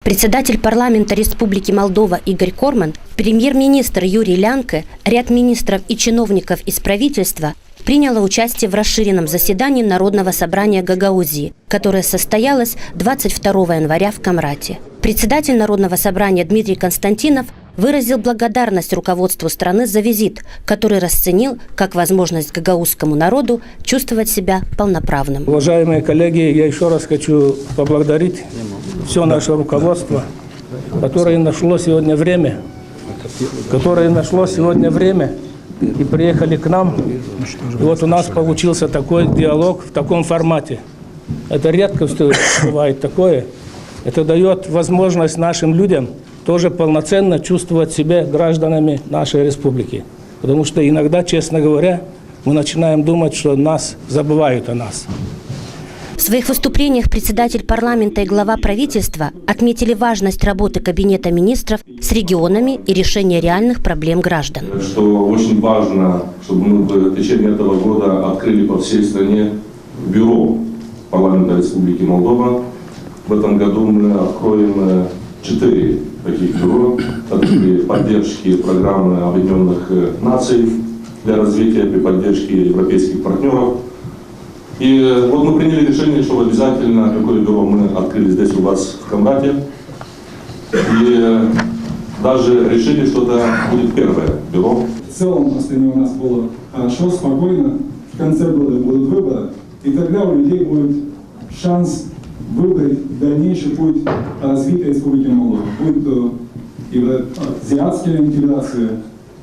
Председатель парламента Республики Молдова Игорь Корман, премьер-министр Юрий Лянке, ряд министров и чиновников из правительства приняло участие в расширенном заседании Народного собрания Гагаузии, которое состоялось 22 января в Камрате. Председатель Народного собрания Дмитрий Константинов выразил благодарность руководству страны за визит, который расценил как возможность гагаузскому народу чувствовать себя полноправным. Уважаемые коллеги, я еще раз хочу поблагодарить все наше руководство, которое нашло сегодня время, и приехали к нам. И вот у нас получился такой диалог в таком формате. Это редко бывает такое. Это дает возможность нашим людям тоже полноценно чувствовать себя гражданами нашей республики. Потому что иногда, честно говоря, мы начинаем думать, что нас забывают о нас. В своих выступлениях председатель парламента и глава правительства отметили важность работы Кабинета министров с регионами и решения реальных проблем граждан. Что очень важно, чтобы мы в течение этого года открыли по всей стране бюро парламента Республики Молдова. В этом году мы откроем 4 таких бюро при поддержке программы Объединенных Наций для развития при поддержке европейских партнеров. И вот мы приняли решение, что обязательно такое бюро мы открыли здесь у вас в Камрате. И даже решили, что это будет первое бюро. В целом в стране у нас было хорошо, спокойно. В конце года будут выборы. И тогда у людей будет шанс выбрать дальнейший путь развития Республики Молдова. Будет то азиатская интеграция,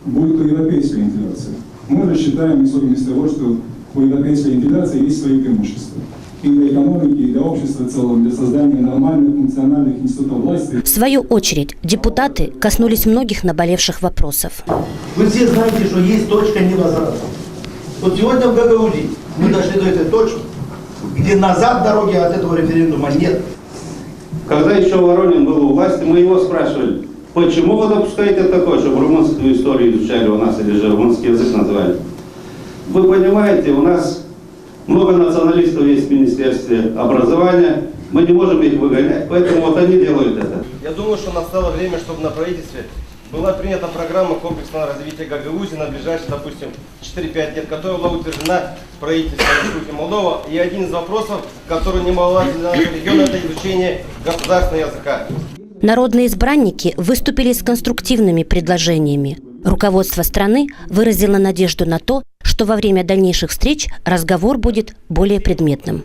будет то европейская интеграция. Мы же считаем, исходим из того, что у европейской интеграции есть свои преимущества. И для экономики, и для общества в целом, для создания нормальных функциональных институтов власти. В свою очередь, депутаты коснулись многих наболевших вопросов. Вы все знаете, что есть точка невозврата. Вот сегодня в Гагаузии мы дошли до этой точки, где назад дороги от этого референдума нет. Когда еще Воронин был у власти, мы его спрашивали, почему вы допускаете такое, чтобы румынскую историю изучали у нас, или же румынский язык называли. Вы понимаете, у нас много националистов есть в Министерстве образования, мы не можем их выгонять, поэтому вот они делают это. Я думаю, что настало время, чтобы на правительстве была принята программа комплексного развития Гагаузии на ближайшие, допустим, 4-5 лет, которая была утверждена правительством Республики Молдова. И один из вопросов, который немаловажен для нашего региона, это изучение государственного языка. Народные избранники выступили с конструктивными предложениями. Руководство страны выразило надежду на то, что во время дальнейших встреч разговор будет более предметным.